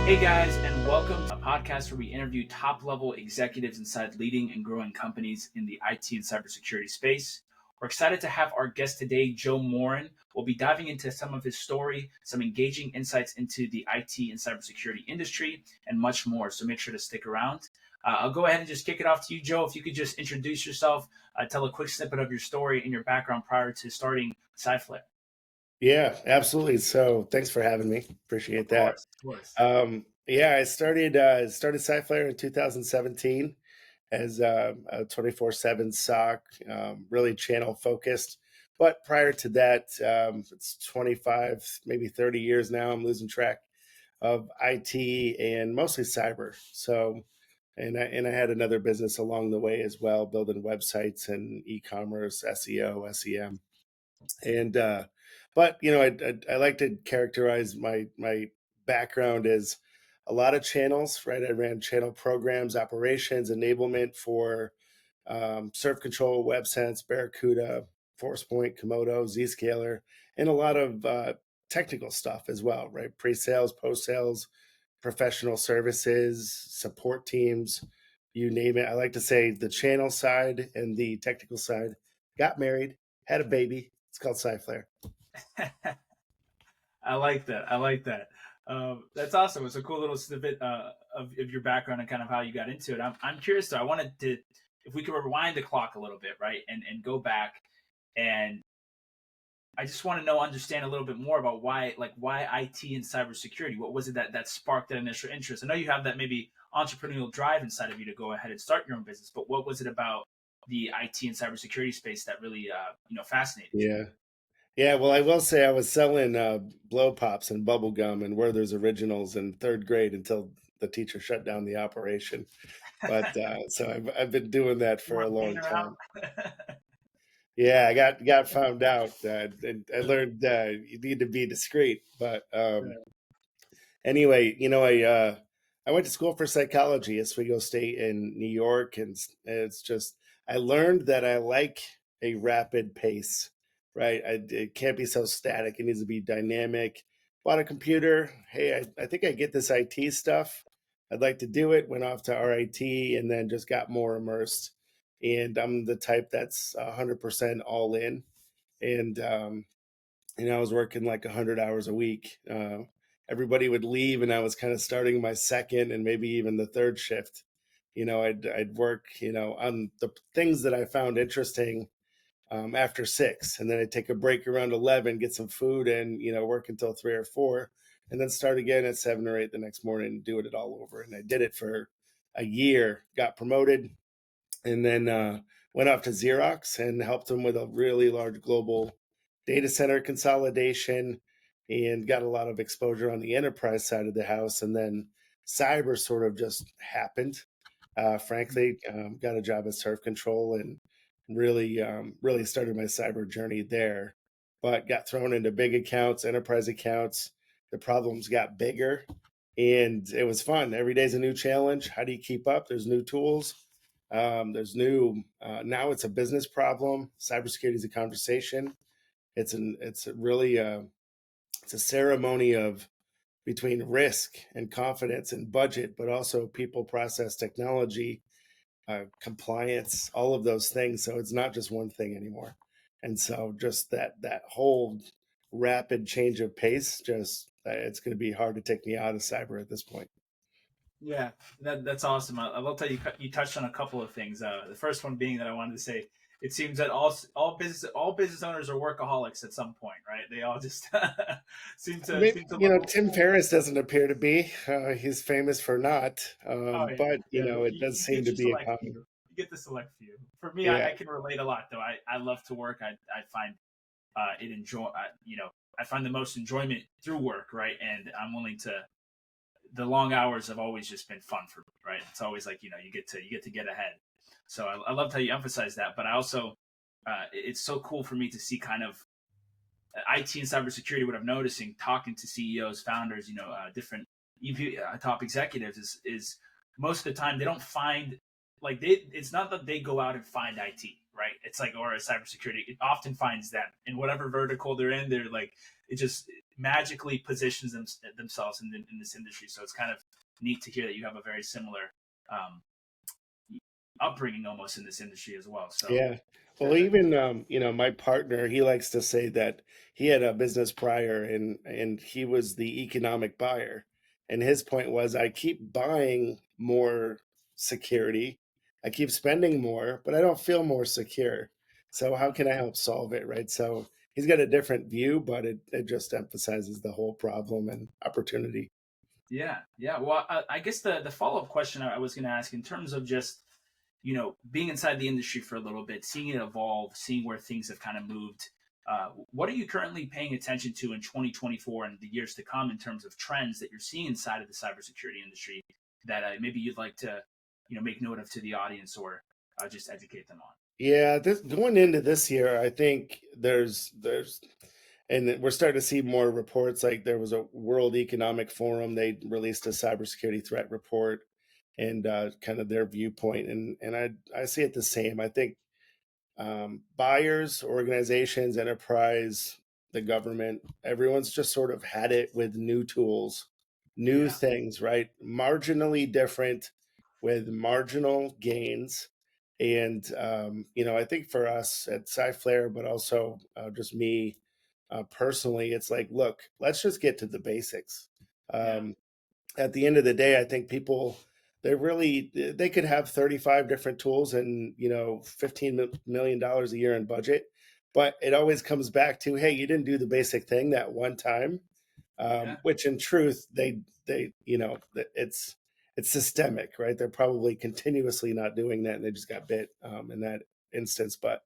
Hey guys, and welcome to a podcast where we interview top level executives inside leading and growing companies in the IT and cybersecurity space. We're excited to have our guest today, Joe Morin. We'll be diving into some of his story, some engaging insights into the IT and cybersecurity industry, and much more. So make sure to stick around. I'll go ahead and just kick it off to you, Joe. If you could just introduce yourself, tell a quick snippet of your story and your background prior to starting Cyflare. Yeah, absolutely. So thanks for having me. Appreciate Of that. course, of course. Yeah, I started Scyflare in 2017 as a 24/7 SOC, really channel focused. But prior to that, it's 25, maybe 30 years now. I'm losing track of IT and mostly cyber. So, and I had another business along the way as well, building websites and e-commerce, SEO, SEM. And but I like to characterize my background as a lot of channels, right? I ran channel programs, operations, enablement for Surf Control, WebSense, Barracuda, ForcePoint, Komodo, Zscaler, and a lot of technical stuff as well, right? Pre-sales, post-sales, professional services, support teams, you name it. I like to say the channel side and the technical side. Got married, had a baby. It's called Cyflare. I like that. I like that. That's awesome. It's a cool little snippet of your background and kind of how you got into it. I'm curious though. I wanted to, if we could rewind the clock a little bit, right, and go back, and I just want to understand a little bit more about why IT and cybersecurity. What was it that sparked that initial interest? I know you have that maybe entrepreneurial drive inside of you to go ahead and start your own business, but what was it about the IT and cybersecurity space that really fascinated you? Yeah. Yeah. Well, I will say I was selling blow pops and bubble gum and Werther's Originals in third grade until the teacher shut down the operation. But so I've been doing that You for a weren't paying long her time. out. Yeah, I got found out. And I learned you need to be discreet. But anyway, I went to school for psychology at Oswego State in New York, and it's just I learned that I like a rapid pace. Right, it can't be so static. It needs to be dynamic. Bought a computer. Hey, I think I get this IT stuff. I'd like to do it. Went off to RIT, and then just got more immersed. And I'm the type that's 100% all in. And I was working like 100 hours a week. Everybody would leave, and I was kind of starting my second and maybe even the third shift. I'd work, on the things that I found interesting after 6, and then I'd take a break around 11, get some food, and work until 3 or 4, and then start again at 7 or 8 the next morning and do it all over. And I did it for a year, got promoted, and then went off to Xerox and helped them with a really large global data center consolidation, and got a lot of exposure on the enterprise side of the house. And then cyber sort of just happened. Frankly, got a job at Surf Control and really started my cyber journey there. But got thrown into big accounts, enterprise accounts. The problems got bigger, and it was fun. Every day's a new challenge. How do you keep up? There's new tools. There's new. Now it's a business problem. Cybersecurity is a conversation. It's a really it's a ceremony of between risk and confidence and budget, but also people, process, technology, compliance, all of those things. So it's not just one thing anymore. And so just that whole rapid change of pace, just it's going to be hard to take me out of cyber at this point. Yeah, that's awesome. I love that you touched on a couple of things. The first one being that I wanted to say it seems that all business owners are workaholics at some point, right? They all just seem to love. Tim Ferriss doesn't appear to be. He's famous for not, Oh yeah, but yeah. it You, does you seem get to your be a select common. few. You get the select few. For me, Yeah, I can relate a lot though. I love to work. I find it enjoy. I find the most enjoyment through work, right? And I'm willing to. The long hours have always just been fun for me, right? It's always like you get to get ahead. So I loved how you emphasize that, but I also it's so cool for me to see kind of IT and cybersecurity. What I'm noticing, talking to CEOs, founders, different top executives, is most of the time they don't find like they. It's not that they go out and find IT, right? It's like or cybersecurity. It often finds them in whatever vertical they're in. They're like it just magically positions themselves in this industry. So it's kind of neat to hear that you have a very similar um, upbringing almost in this industry as well. So Yeah. Well, terrific. even my partner, he likes to say that he had a business prior and he was the economic buyer. And his point was, I keep buying more security. I keep spending more, but I don't feel more secure. So how can I help solve it, right? So he's got a different view, but it just emphasizes the whole problem and opportunity. Yeah, yeah. Well, I guess the follow up question I was going to ask in terms of just being inside the industry for a little bit, seeing it evolve, seeing where things have kind of moved. What are you currently paying attention to in 2024 and the years to come in terms of trends that you're seeing inside of the cybersecurity industry that maybe you'd like to make note of to the audience or just educate them on? Yeah, this going into this year, I think there's and we're starting to see more reports. Like there was a World Economic Forum, they released a cybersecurity threat report and kind of their viewpoint, and I see it the same. I think buyers, organizations, enterprise, the government, everyone's just sort of had it with new tools, new Yeah, things, right? Marginally different with marginal gains. And, I think for us at Scyflare, but also just me personally, it's like, look, let's just get to the basics. yeah, Um, at the end of the day, I think people they could have 35 different tools and $15 million a year in budget, but it always comes back to, hey, you didn't do the basic thing that one time, yeah, which in truth it's systemic, right? They're probably continuously not doing that and they just got bit in that instance. But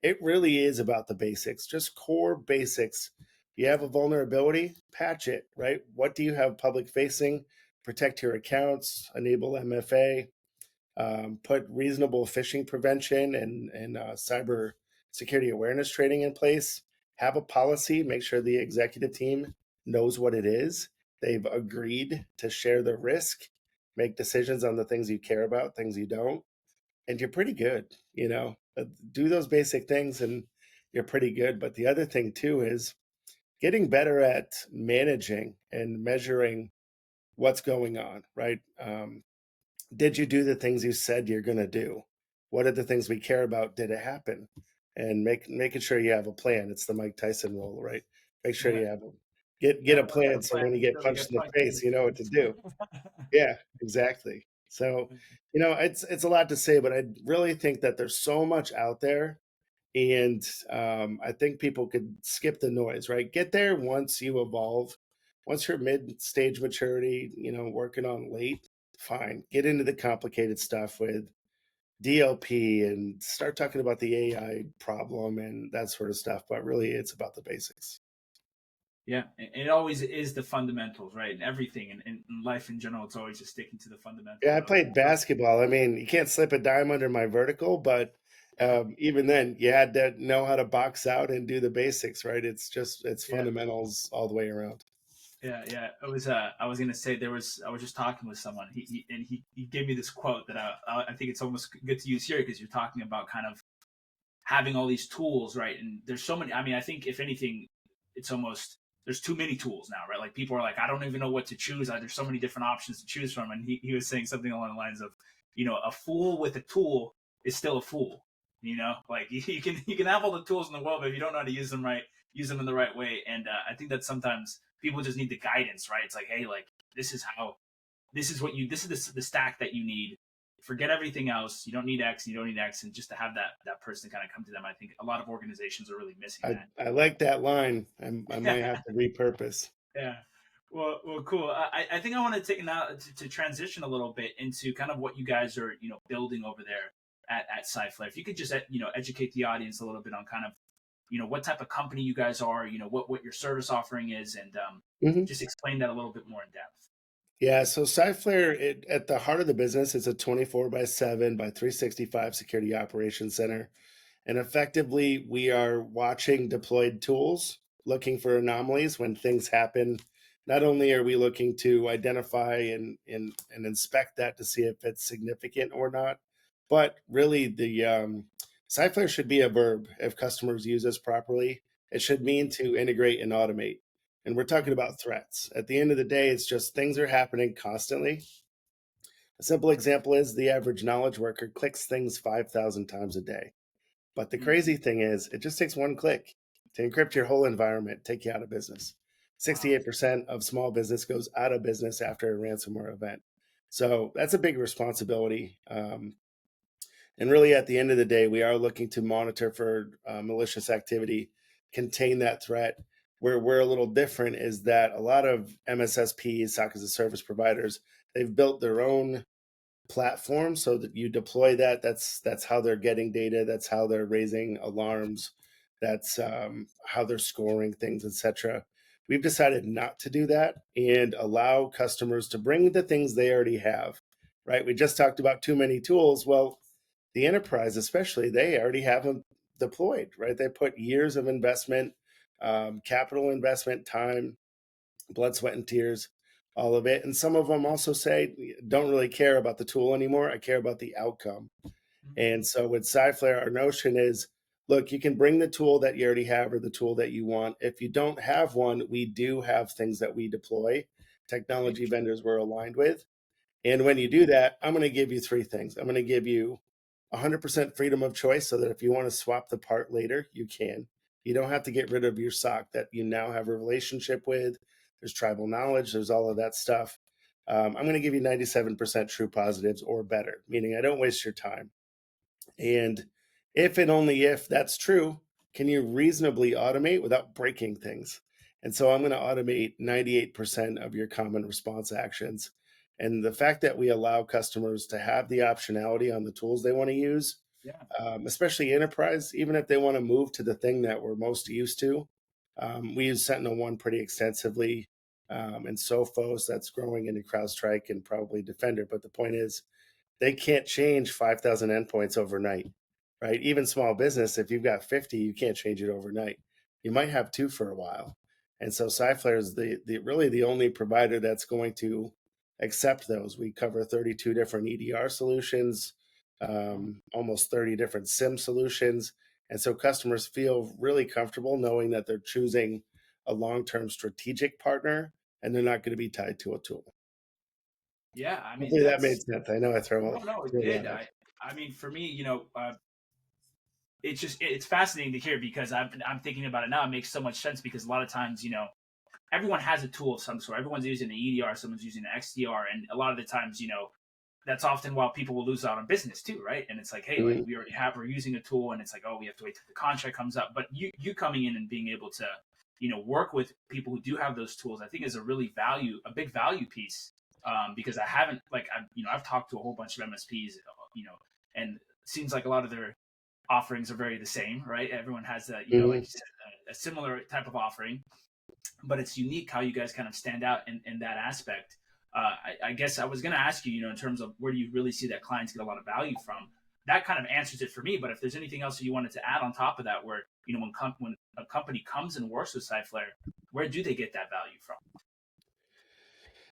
it really is about the basics, just core basics. You have a vulnerability, patch it, right? What do you have public facing? Protect your accounts, enable MFA, put reasonable phishing prevention and cyber security awareness training in place. Have a policy. Make sure the executive team knows what it is. They've agreed to share the risk, make decisions on the things you care about, things you don't, and you're pretty good. Do those basic things, and you're pretty good. But the other thing too is getting better at managing and measuring what's going on, right? Did you do the things you said you're going to do? What are the things we care about? Did it happen? And making sure you have a plan. It's the Mike Tyson rule, right? Make sure yeah, you have get yeah. a Without a plan so plan, when you you get really punched get in the punched in face, the you know what to do. face. Yeah, exactly. So, it's a lot to say, but I really think that there's so much out there, and I think people could skip the noise, right? Get there once you evolve, once you're mid stage maturity, working on late, fine. Get into the complicated stuff with DLP and start talking about the AI problem and that sort of stuff. But really, it's about the basics. Yeah, and it always is the fundamentals, right? And everything in life in general, it's always just sticking to the Yeah, fundamentals. I I was played basketball. I mean, you can't slip a dime under my vertical, but even then, you had to know how to box out and do the basics, right? It's yeah, fundamentals all the way around. yeah, yeah. It was. I was gonna say there was. I was just talking with someone. He gave me this quote that I think it's almost good to use here because you're talking about kind of having all these tools, right? And there's so many. I mean, I think if anything, it's almost there's too many tools now, right? Like people are like, I don't even know what to choose. There's so many different options to choose from. And he was saying something along the lines of, a fool with a tool is still a fool. Like you can have all the tools in the world, but if you don't know how to use them right, use them in the right way. And I think that sometimes people just need the guidance, right? It's like, hey, like this is how this is the stack that you need. Forget everything else. You don't need X. You don't need X, and just to have that person kind of come to them, I think a lot of organizations are really missing I like that line. I might that. have to repurpose. Yeah. Well, cool. I think I want to take now to transition a little bit into kind of what you guys are building over there at Cyflare. If you could just educate the audience a little bit on kind of what type of company you guys are, what your service offering is, and Mhm. just explain that a little bit more in depth. Yeah, so Cyflare, at the heart of the business, is a 24 by 7 by 365 security operations center. And effectively, we are watching deployed tools, looking for anomalies when things happen. Not only are we looking to identify and inspect that to see if it's significant or not, but really the Cyflare should be a verb if customers use us properly. It should mean to integrate and automate. And we're talking about threats. At the end of the day, it's just things are happening constantly. A simple example is the average knowledge worker clicks things 5,000 times a day. But the Mm. crazy thing is, it just takes one click to encrypt your whole environment, take you out of business. Wow. 68% of small business goes out of business after a ransomware event. So that's a big responsibility. And really, at the end of the day, we are looking to monitor for malicious activity, contain that threat. Where we're a little different is that a lot of MSSPs, SOC as a service providers, they've built their own platform so that you deploy that. That's how they're getting data. That's how they're raising alarms. That's how they're scoring things, etc. We've decided not to do that and allow customers to bring the things they already have. Right? We just talked about too many tools. Well, the enterprise, especially, they already have them deployed. Right? They put years of investment, capital investment, time, blood, sweat, and tears, all of it. And some of them also say, don't really care about the tool anymore. I care about the outcome. Mm. And so with Scyflare, our notion is, look, you can bring the tool that you already have or the tool that you want. If you don't have one, we do have things that we deploy, technology vendors we're aligned with. And when you do that, I'm going to give you three things. I'm going to give you 100% freedom of choice so that if you want to swap the part later, you can. You don't have to get rid of your SOC that you now have a relationship with. There's tribal knowledge, there's all of that stuff. I'm going to give you 97% true positives or better, meaning I don't waste your time. And if and only if that's true, can you reasonably automate without breaking things? And so I'm going to automate 98% of your common response actions. And the fact that we allow customers to have the optionality on the tools they want to use, Yeah. especially enterprise, even if they want to move to the thing that we're most used to. We use Sentinel-1 pretty extensively, and Sophos that's growing into CrowdStrike and probably Defender. But the point is, they can't change 5,000 endpoints overnight, right? Even small business, if you've got 50, you can't change it overnight. You might have two for a while. And so Scyflare is the really the only provider that's going to accept those. We cover 32 different EDR solutions, almost 30 different SIM solutions. And so customers feel really comfortable knowing that they're choosing a long-term strategic partner and they're not going to be tied to a tool. Yeah. I mean, Hopefully that made that's sense. I know I no, it threw a did. lot at I mean, for me, it's fascinating to hear because I'm thinking about it now. It makes so much sense because a lot of times, everyone has a tool of some sort. Everyone's using an EDR, someone's using an XDR, and a lot of the times, that's often why people will lose out on business too, right? And it's like, hey, like you. we're using a tool, and it's like, oh, we have to wait till the contract comes up. But you coming in and being able to, work with people who do have those tools, I think is a big value piece. Because I haven't I've talked to a whole bunch of MSPs, and it seems like a lot of their offerings are very the same, right? Everyone has like Mhm. you said, a similar type of offering, but it's unique how you guys kind of stand out in that aspect. I guess I was going to ask you, in terms of where do you really see that clients get a lot of value from? That kind of answers it for me. But if there's anything else that you wanted to add on top of that, where when a company comes and works with Cyflare, where do they get that value from?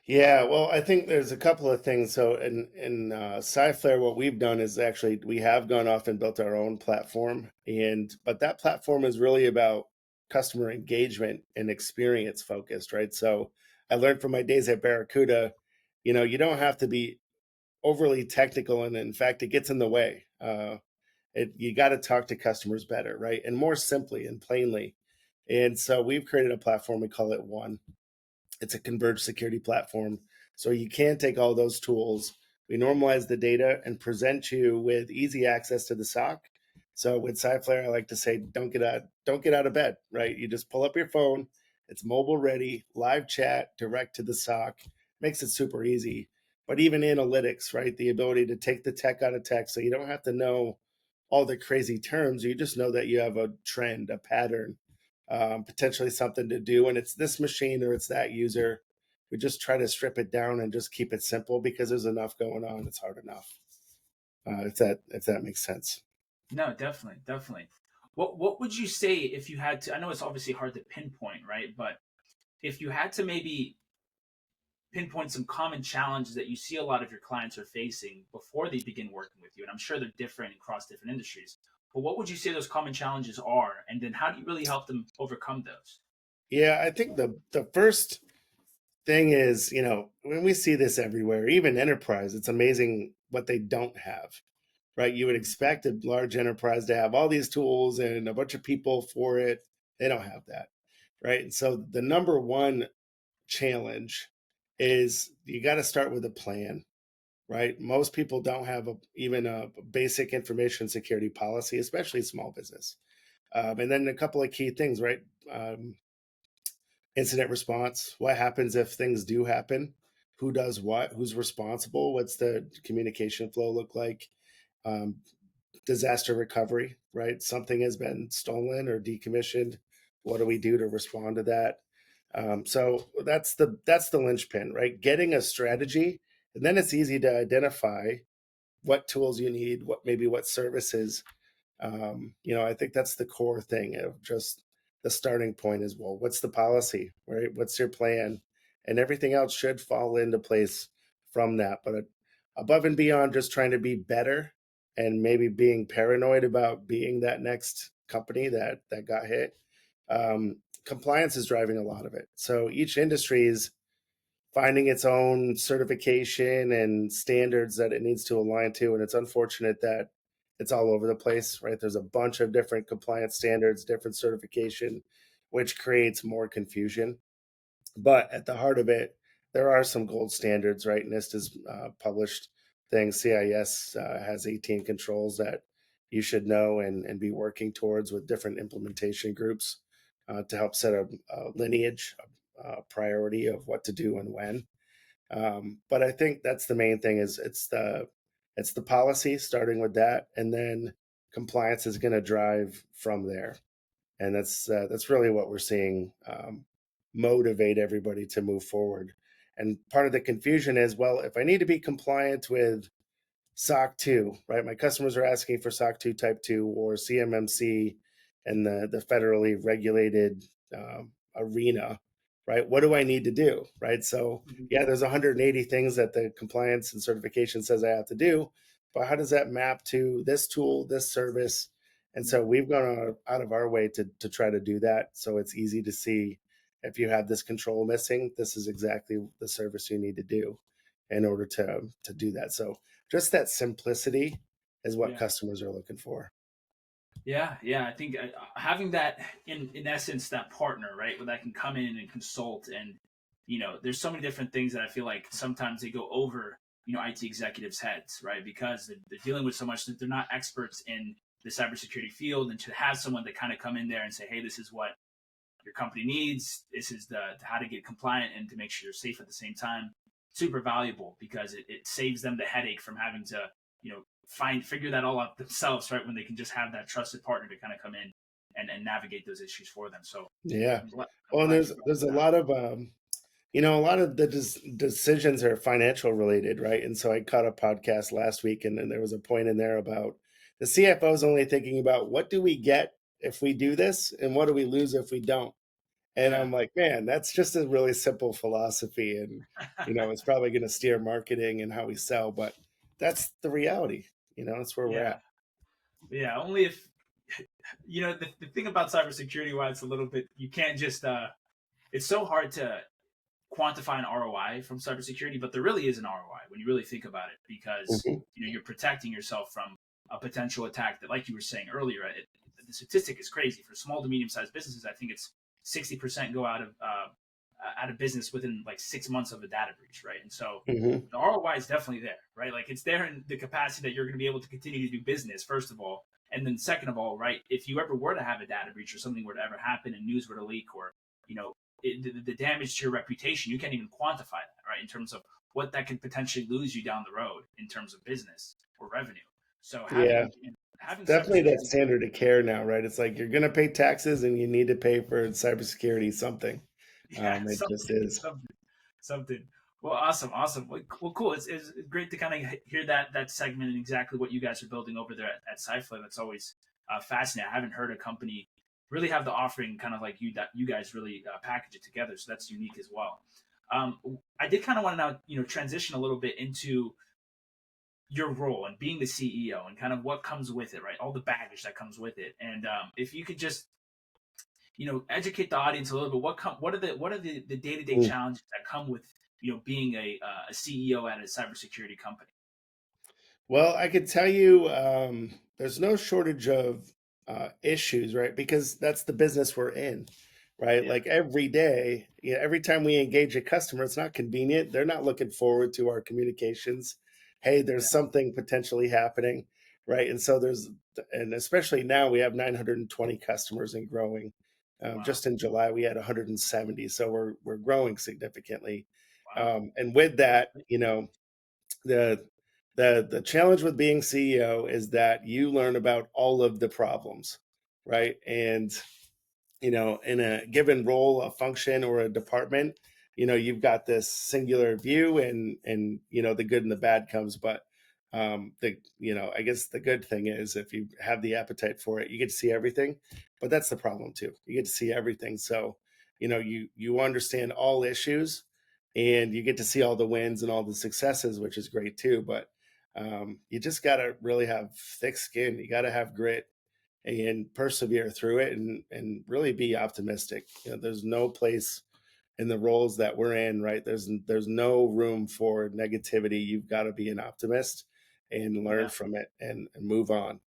Yeah, well, I think there's a couple of things. So in Scyflare, what we've done is actually we have gone off and built our own platform, and but that platform is really about customer engagement and experience focused, right? So I learned from my days at Barracuda, you don't have to be overly technical, and in fact, it gets in the way. You got to talk to customers better, right, and more simply and plainly. And so we've created a platform. We call it One. It's a converged security platform. So you can take all those tools. We normalize the data and present you with easy access to the SOC. So with Cyflare, I like to say, don't get out of bed, right? You just pull up your phone. It's mobile ready, live chat, direct to the SOC. Makes it super easy. But even analytics, right? The ability to take the tech out of tech, so you don't have to know all the crazy terms. You just know that you have a trend, a pattern, potentially something to do, and it's this machine or it's that user. We just try to strip it down and just keep it simple because there's enough going on. It's hard enough. If that makes sense. No, definitely, definitely. What would you say if you had to? I know it's obviously hard to pinpoint, right? But if you had to maybe pinpoint some common challenges that you see a lot of your clients are facing before they begin working with you, and I'm sure they're different across different industries. But what would you say those common challenges are, and then how do you really help them overcome those? Yeah, I think the first thing is, when we see this everywhere, even enterprise, it's amazing what they don't have, right? You would Mhm. expect a large enterprise to have all these tools and a bunch of people for it. They don't have that, right? And so the number one challenge is you got to start with a plan, right? Most people don't have even a basic information security policy, especially small business. And then a couple of key things, right? Um, Incident response. What happens if things do happen? Who does what? Who's responsible? What's the communication flow look like? Um, Disaster recovery, right? Something has been stolen or decommissioned. What do we do to respond to that? So that's the linchpin, right? Getting a strategy, and then it's easy to identify what tools you need, what services. I think that's the core thing of just the starting point is, well, what's the policy, right? What's your plan? And everything else should fall into place from that. But above and beyond just trying to be better and maybe being paranoid about being that next company that got hit, compliance is driving a lot of it. So each industry is finding its own certification and standards that it needs to align to. And it's unfortunate that it's all over the place, right? There's a bunch of different compliance standards, different certification, which creates more confusion. But at the heart of it, there are some gold standards, right? NIST has published things. CIS has 18 controls that you should know and be working towards with different implementation groups to help set a lineage, a priority of what to do and when. But I think that's the main thing is it's the policy starting with that, and then compliance is going to drive from there, and that's really what we're seeing motivate everybody to move forward. And part of the confusion is, well, if I need to be compliant with SOC 2, right? My customers are asking for SOC 2 Type 2 or CMMC and the federally regulated arena, right? What do I need to do, right? So, Mhm. yeah, there's 180 things that the compliance and certification says I have to do, but how does that map to this tool, this service? And Yeah. so we've gone out of our way to try to do that. So it's easy to see if you have this control missing, this is exactly the service you need to do in order to do that. So just that simplicity is what Yeah. customers are looking for. Yeah. I think having that in essence that partner, right, where that can come in and consult, and there's so many different things that I feel like sometimes they go over IT executives' heads, right, because they're dealing with so much that they're not experts in the cybersecurity field, and to have someone that kind of come in there and say, hey, this is what your company needs, this is the how to get compliant and to make sure you're safe at the same time, super valuable because it saves them the headache from having to figure that all out themselves, right, when they can just have that trusted partner to kind of come in and navigate those issues for them. So Yeah. I'm Well, and glad you there's a lot of a lot of the decisions are financial related, right? And so I caught a podcast last week, and then there was a point in there about the CFO is only thinking about what do we get if we do this, and what do we lose if we don't. And yeah. I'm like, man, that's just a really simple philosophy, and it's probably going to steer marketing and how we sell, but that's the reality. That's where we're Yeah. at. Yeah. Only if the thing about cybersecurity, why it's a little bit, you can't just it's so hard to quantify an ROI from cybersecurity, but there really is an ROI when you really think about it, because Mhm. you're protecting yourself from a potential attack that, like you were saying earlier, the statistic is crazy for small to medium sized businesses. I think it's 60% go out of business within like 6 months of a data breach, right? And so Mhm. the ROI is definitely there, right? Like it's there in the capacity that you're going to be able to continue to do business, first of all. And then second of all, right, if you ever were to have a data breach or something were to ever happen and news were to leak, or, the damage to your reputation, you can't even quantify that, right? In terms of what that could potentially lose you down the road in terms of business or revenue. So Yeah. having Definitely that cybersecurity, standard of care now, right? It's like you're going to pay taxes and you need to pay for cybersecurity something. yeah, It just something, is. something. Well, awesome. Well, cool. It's great to kind of hear that segment and exactly what you guys are building over there at Scyflare. That's always fascinating. I haven't heard a company really have the offering kind of like that you guys really package it together. So that's unique as well. I did kind of want to now transition a little bit into your role and being the CEO and kind of what comes with it, right? All the baggage that comes with it, and if you could just educate the audience a little bit. What are the day-to-day Mm. challenges that come with being a CEO at a cybersecurity company? Well, I could tell you there's no shortage of issues, right? Because that's the business we're in, right? Yeah, Like every day, every time we engage a customer, it's not convenient. They're not looking forward to our communications. Hey, yeah. there's something potentially happening, right? And so and especially now we have 920 customers and growing. Wow, Just in July, we had 170, so we're growing significantly. wow. And with that, Congratulations. the the challenge with being CEO is that you learn about all of the problems, right? And in a given role, a function, or a department, you've got this singular view, and the good and the bad comes. But I guess the good thing is if you have the appetite for it, you get to see everything. But that's the problem too. You get to see everything. So, you understand all issues, and you get to see all the wins and all the successes, which is great too. But you just got to really have thick skin. You got to have grit and persevere through it, and really be optimistic. There's no place in the roles that we're in, right? There's no room for negativity. You've got to be an optimist and learn Yeah. from it, and move on.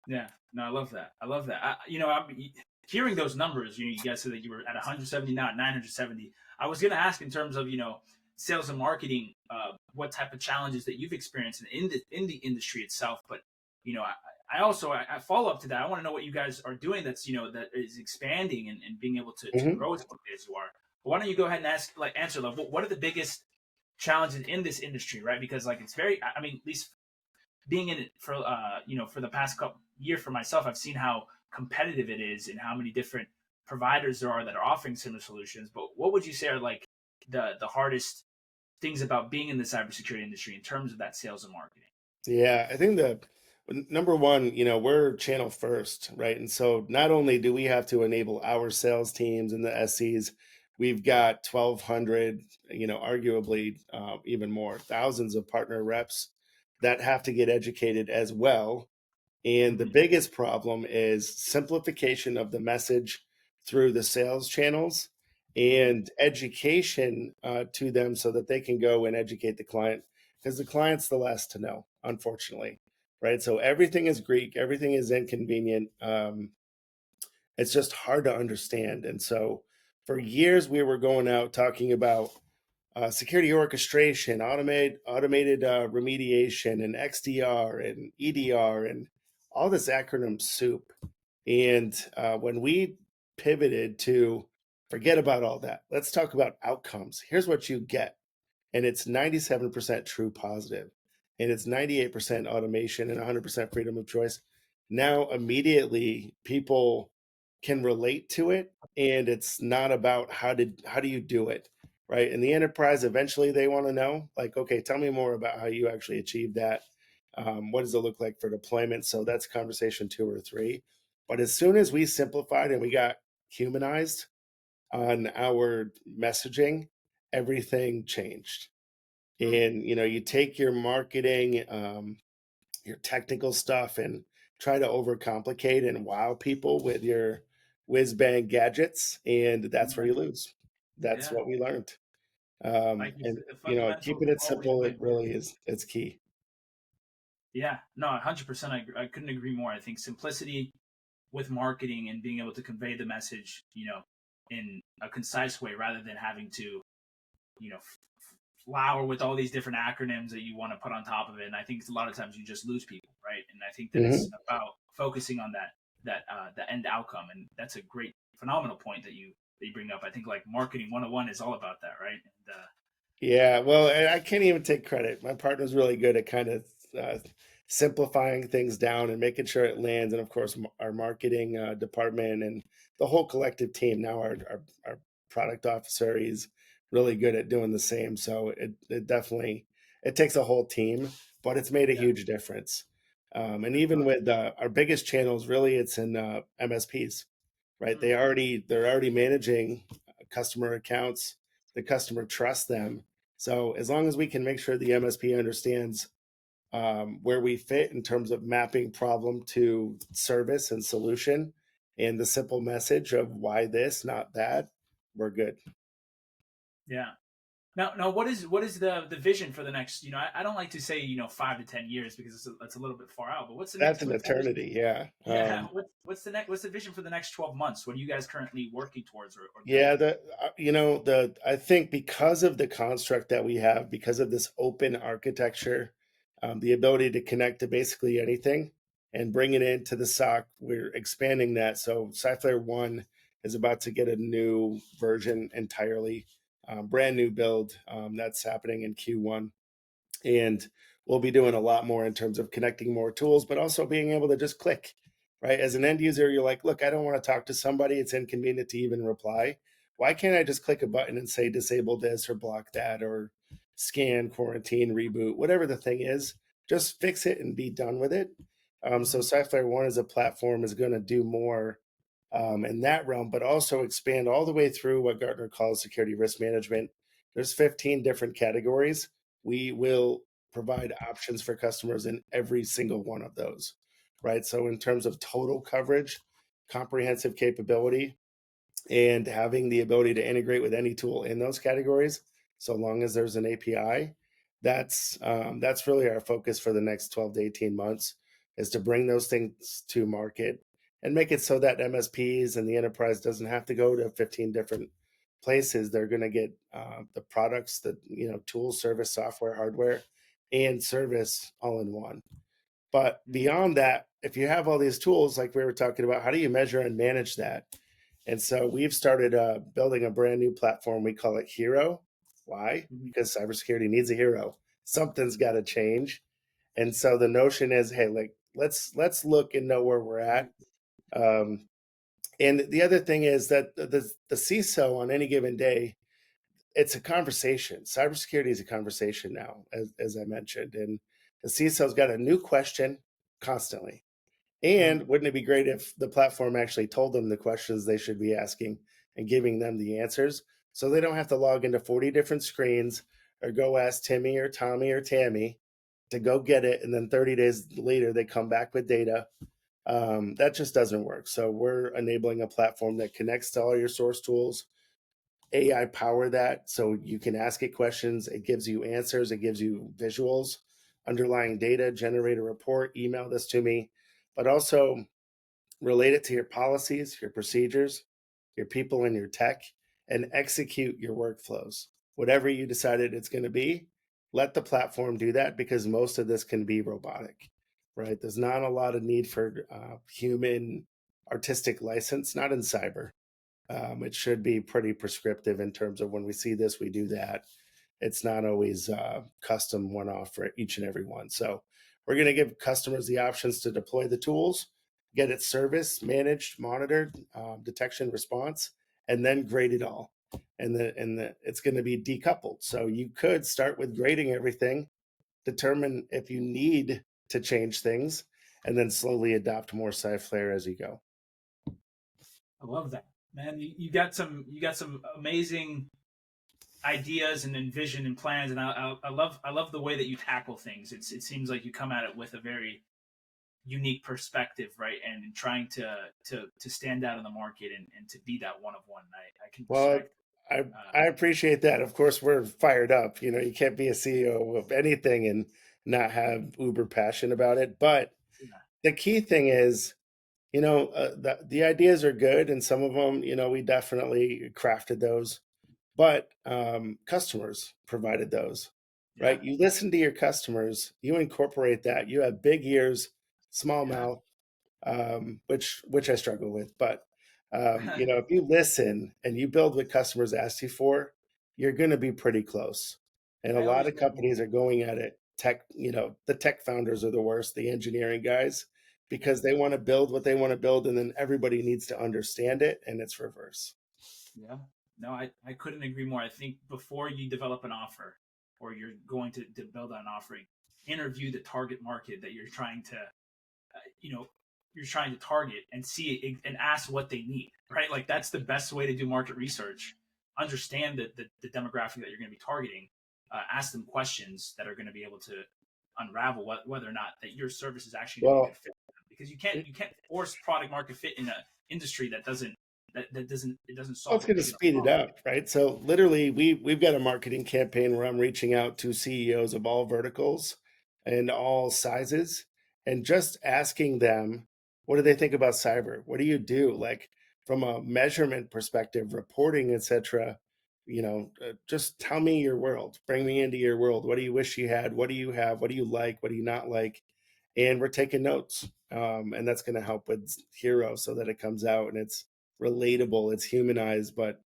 Yeah, no, I love that. I love that. I'm hearing those numbers. You guys said that you were at 170, now at 970. I was going to ask in terms of sales and marketing, what type of challenges that you've experienced in the industry itself. But I also I follow up to that. I want to know what you guys are doing that is expanding and being able to Hmm. grow as quickly as you are. But why don't you go ahead and answer what are the biggest challenges in this industry, right? Because it's very, I mean, at least being in it for for the past couple year for myself, I've seen how competitive it is and how many different providers there are that are offering similar solutions. But what would you say are the hardest things about being in the cybersecurity industry in terms of that sales and marketing? Yeah, I think the number one, we're channel first, right? And so not only do we have to enable our sales teams and the SCs, we've got 1,200, arguably even more, thousands of partner reps that have to get educated as well. And the Mm-hmm. biggest problem is simplification of the message through the sales channels Mm-hmm. and education to them so that they can go and educate the client, because the client's the last to know, unfortunately. Right. So everything is Greek, everything is inconvenient. It's just hard to understand. And so for years, we were going out talking about security orchestration, automated remediation, and XDR and EDR, and all this acronym soup. And when we pivoted to forget about all that, let's talk about outcomes. Here's what you get, and it's 97% true positive, and it's 98% automation and 100% freedom of choice. Now immediately people can relate to it, and it's not about how do you do it, right? In the enterprise, eventually they want to know, like, okay, tell me more about how you actually achieve that. What does it look like for deployment? So that's conversation 2 or 3. But as soon as we simplified and we got humanized on our messaging, everything changed. And you take your marketing, your technical stuff, and try to overcomplicate and wow people with your whiz bang gadgets, and that's where Yeah, you lose. That's yeah. what we learned. Like you And said, the fundamentals keeping it always simple, it win. really is, it's key. Yeah, no, 100%. I couldn't agree more. I think simplicity with marketing and being able to convey the message, in a concise way rather than having to, flower with all these different acronyms that you want to put on top of it. And I think a lot of times you just lose people, right? And I think that it's Hmm. about focusing on the end outcome. And that's a great, phenomenal point that you bring up. I think marketing 101 is all about that, right? And Yeah, well, and I can't even take credit. My partner's really good at kind of uh, simplifying things down and making sure it lands. And of course, our marketing department and the whole collective team. Now, our product officer, he's really good at doing the same. So it definitely it takes a whole team, but it's made a yeah, huge difference. And that's even awesome. with our biggest channels, really, it's in MSPs, right? Mm, They're already managing customer accounts. The customer trusts them, so as long as we can make sure the MSP understands where we fit in terms of mapping problem to service and solution, and the simple message of why this, not that, we're good. Yeah. Now, what is the vision for the next? I don't like to say 5 to 10 years because it's a little bit far out. But what's the That's next? an What's the vision? eternity. Yeah. Yeah. What's the next? What's the vision for the next 12 months? What are you guys currently working towards or Yeah, building? I think because of the construct that we have, because of this open architecture, the ability to connect to basically anything and bring it into the SOC, we're expanding that. So Cyflare One is about to get a new version entirely, brand new build that's happening in Q1, and we'll be doing a lot more in terms of connecting more tools, but also being able to just click, right? As an end user, you're like, look, I don't want to talk to somebody, it's inconvenient to even reply. Why can't I just click a button and say disable this or block that or scan, quarantine, reboot, whatever the thing is? Just fix it and be done with it. So Mhm. Scyflare One as a platform is going to do more in that realm, but also expand all the way through what Gartner calls security risk management. There's 15 different categories. We will provide options for customers in every single one of those, right? So in terms of total coverage, comprehensive capability, and having the ability to integrate with any tool in those categories, so long as there's an API, that's really our focus for the next 12 to 18 months, is to bring those things to market and make it so that MSPs and the enterprise doesn't have to go to 15 different places. They're going to get the products, that tool, service, software, hardware, and service all in one. But Mhm. beyond that, if you have all these tools, like we were talking about, how do you measure and manage that? And so we've started building a brand new platform. We call it Hero. Why? Mhm. Because cybersecurity needs a hero. Something's got to change. And so the notion is, hey, like let's look and know where we're at. Um, and the other thing is that the CISO on any given day, it's a conversation. Cybersecurity is a conversation now, as I mentioned, and the CISO's got a new question constantly. Mhm. And wouldn't it be great if the platform actually told them the questions they should be asking and giving them the answers, so they don't have to log into 40 different screens or go ask Timmy or Tommy or Tammy to go get it, and then 30 days later they come back with data. That just doesn't work. So we're enabling a platform that connects to all your source tools, AI power that, so you can ask it questions, it gives you answers, it gives you visuals, underlying data, generate a report, email this to me, but also relate it to your policies, your procedures, your people, and your tech, and execute your workflows. Whatever you decided it's going to be, let the platform do that, because most of this can be robotic, right? There's not a lot of need for human artistic license, not in cyber. It should be pretty prescriptive in terms of when we see this, we do that. It's not always custom one off for each and every one. So we're going to give customers the options to deploy the tools, get it serviced, managed, monitored, detection, response, and then grade it all. And it's going to be decoupled. So you could start with grading everything, determine if you need to change things, and then slowly adopt more Cyflare as you go. I love that, man. You got some amazing ideas and vision and plans, and I love the way that you tackle things. It seems like you come at it with a very unique perspective, right? And trying to stand out in the market and to be that one of one. I can Well, respect. I Uh, I appreciate that. Of course, we're fired up. You can't be a CEO of anything and not have uber passion about it. But yeah, the key thing is, the ideas are good, and some of them, we definitely crafted those. But customers provided those, yeah, right? You listen to your customers, you incorporate that. You have big ears, small yeah. mouth, which I struggle with. But if you listen and you build what customers ask you for, you're going to be pretty close. And a I lot always of love. companies are going at it. The tech founders are the worst, the engineering guys, because they want to build what they want to build, and then everybody needs to understand it, and it's reverse. Yeah. No, I couldn't agree more. I think before you develop an offer or you're going to build on an offering, interview the target market that you know, you're trying to target and see it and ask what they need, right? Like that's the best way to do market research. Understand the demographic that you're going to be targeting. Ask them questions that are going to be able to unravel whether or not that your service is actually going to be a good Well, fit for them. Because you can't force product market fit industry that doesn't Well, solve it's a going to big enough speed it problem. up, right? So literally, we've got a marketing campaign where I'm reaching out to CEOs of all verticals and all sizes, and just asking them, what do they think about cyber? What do you do, like from a measurement perspective, reporting, etc. Just tell me your world. Bring me into your world. What do you wish you had? What do you have? What do you like? What do you not like? And we're taking notes, and that's going to help with Hero so that it comes out and it's relatable, it's humanized, but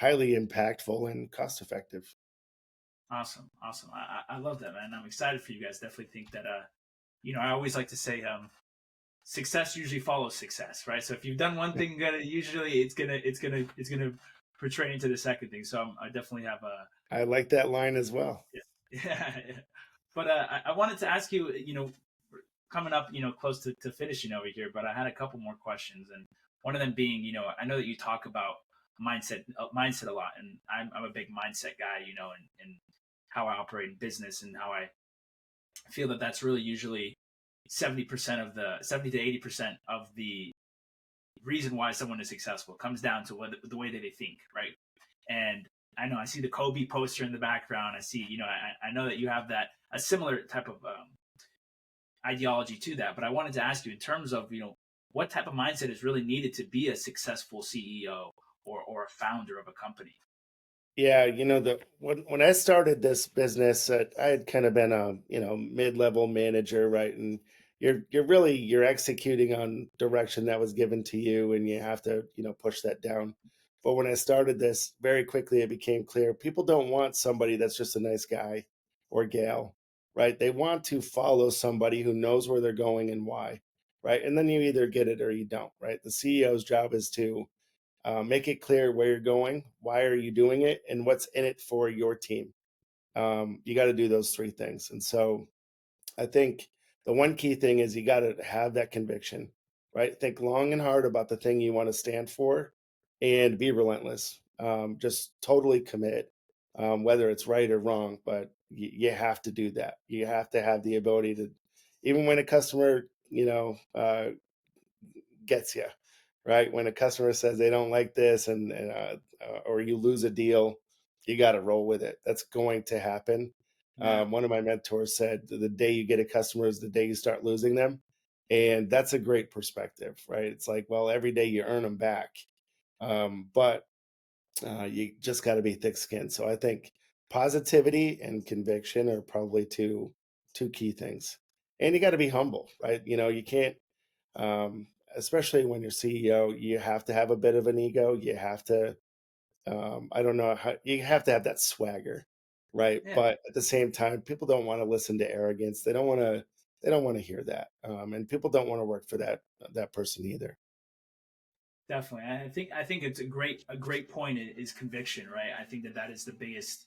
highly impactful and cost effective. Awesome, awesome. I love that, man. I'm excited for you guys. Definitely think that I always like to say success usually follows success, right? So if you've done one thing good, usually it's gonna portray into the second thing. So I definitely have a I like that line as well. yeah, yeah. But I wanted to ask you, coming up, close to finishing over here, but I had a couple more questions, and one of them being, I know that you talk about mindset a lot, and I'm a big mindset guy, and how I operate in business and how I feel that that's really usually 70% of the 70 to 80% of the reason why someone is successful comes down to the way that they think, right? And I know I see the Kobe poster in the background. I see, I know that you have that a similar type of ideology to that. But I wanted to ask you in terms of, what type of mindset is really needed to be a successful CEO or a founder of a company. Yeah, the when I started this business, I had kind of been a mid-level manager, right? And you're executing on direction that was given to you, and you have to push that down. But when I started this, very quickly it became clear people don't want somebody that's just a nice guy or gal, right? They want to follow somebody who knows where they're going and why, right? And then you either get it or you don't, right? The CEO's job is to make it clear where you're going, why are you doing it, and what's in it for your team. You got to do those three things. And so I think the one key thing is you got to have that conviction, right? Think long and hard about the thing you want to stand for and be relentless. Just totally commit, whether it's right or wrong, but you have to do that. You have to have the ability to, even when a customer, gets you, right? When a customer says they don't like this or you lose a deal, you got to roll with it. That's going to happen. Yeah, One of my mentors said the day you get a customer is the day you start losing them. And that's a great perspective, right? It's like, well, every day you earn them back. But you just got to be thick skinned. So I think positivity and conviction are probably two key things. And you got to be humble, right? You can't um, especially when you're CEO, you have to have a bit of an ego. You have to, I don't know how you have to have that swagger, right? yeah, But at the same time, people don't want to listen to arrogance. They don't want to hear that, and people don't want to work for that person either. definitely. I think it's a great point is conviction, right? I think that is the biggest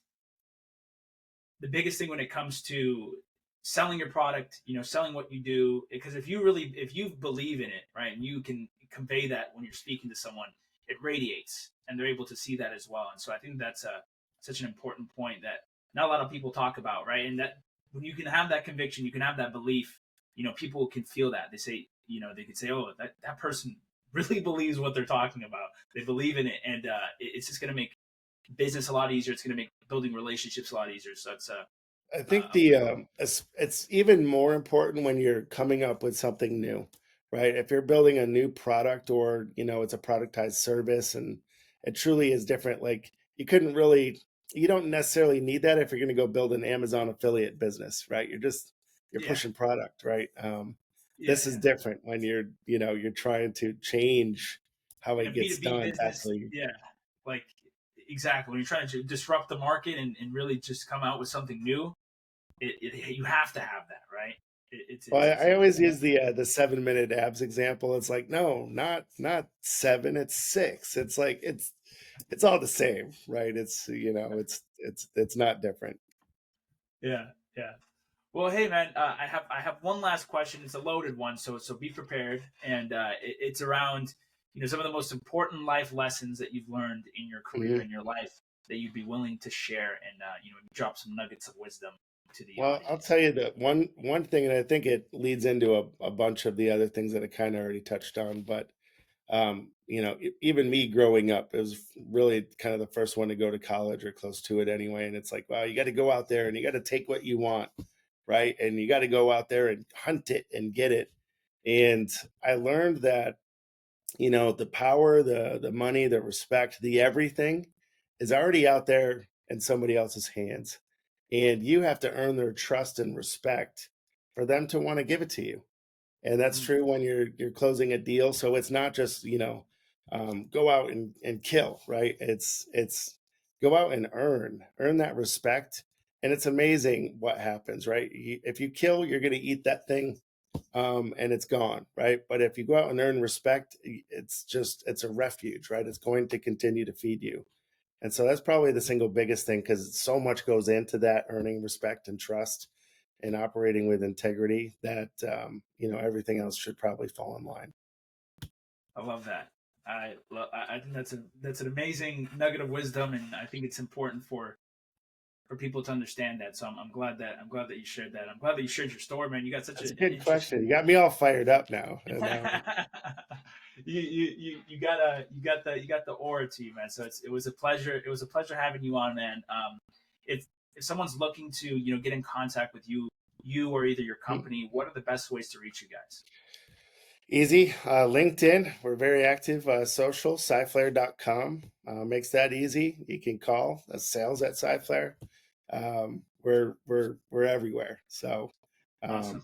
thing when it comes to selling your product, selling what you do. Because if you believe in it, right, and you can convey that when you're speaking to someone, it radiates, and they're able to see that as well. And so I think that's such an important point that not a lot of people talk about, right? And that when you can have that conviction, you can have that belief. People can feel that. They say, they can say, oh, that person really believes what they're talking about. They believe in it, and it's just going to make business a lot easier. It's going to make building relationships a lot easier. So it's I think uh, it's even more important when you're coming up with something new, right? If you're building a new product or it's a productized service and it truly is different, like you don't necessarily need that if you're going to go build an Amazon affiliate business, right? You're yeah, pushing product, right? yeah, This is yeah. different when you're trying to change how In a it B two gets B done. That's business, like yeah, like exactly. When you're trying to disrupt the market and really just come out with something new, you have to have that, right? Well, I It's always use the 7 minute abs example. It's like, no, not seven, it's six. It's like it's all the same, right? It's not different. yeah, yeah. Well, hey man, I have one last question. It's a loaded one, so be prepared. And it's around some of the most important life lessons that you've learned in your career Mhm. in your life that you'd be willing to share and drop some nuggets of wisdom to the Well, I'll audience. tell you that one thing, and I think it leads into a bunch of the other things that I kind of already touched on. But even me growing up, it was really kind of the first one to go to college or close to it anyway. And it's like, wow, you got to go out there and you got to take what you want, right? And you got to go out there and hunt it and get it. And I learned that, the power, the money, the respect, the everything is already out there in somebody else's hands. And you have to earn their trust and respect for them to want to give it to you. And that's Mm. true when you're closing a deal. So it's not just, go out and kill, right? It's go out and earn that respect. And it's amazing what happens, right? If you kill, you're going to eat that thing, and it's gone, right? But if you go out and earn respect, it's a refuge, right? It's going to continue to feed you. And so that's probably the single biggest thing, because so much goes into that, earning respect and trust and operating with integrity, that everything else should probably fall in line. I love that. I think that's an amazing nugget of wisdom, and I think it's important for people to understand that. So I'm glad that you shared that. I'm glad that you shared your story, man. You got such That's a an good question. interesting. You got me all fired up now. And, You got the aura to you, man. So it was a pleasure. It was a pleasure having you on, man. If someone's looking to get in contact with you or either your company, what are the best ways to reach you guys? Easy. LinkedIn, we're very active. Social, Scyflare.com makes that easy. You can call. That's sales at Scyflare. We're everywhere. So, Awesome.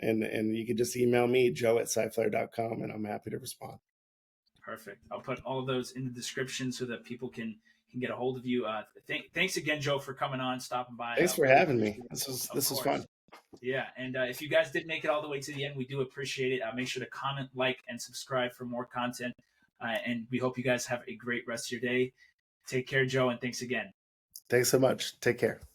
and you can just email me, Joe at Scyflare.com, and I'm happy to respond. Perfect. I'll put all of those in the description so that people can get a hold of you. Thanks again, Joe, for coming on, stopping by. Thanks for Really having me. appreciate it. Of This was fun. course. Yeah, and if you guys did make it all the way to the end, we do appreciate it. Make sure to comment, like, and subscribe for more content. And we hope you guys have a great rest of your day. Take care, Joe, and thanks again. Thanks so much. Take care.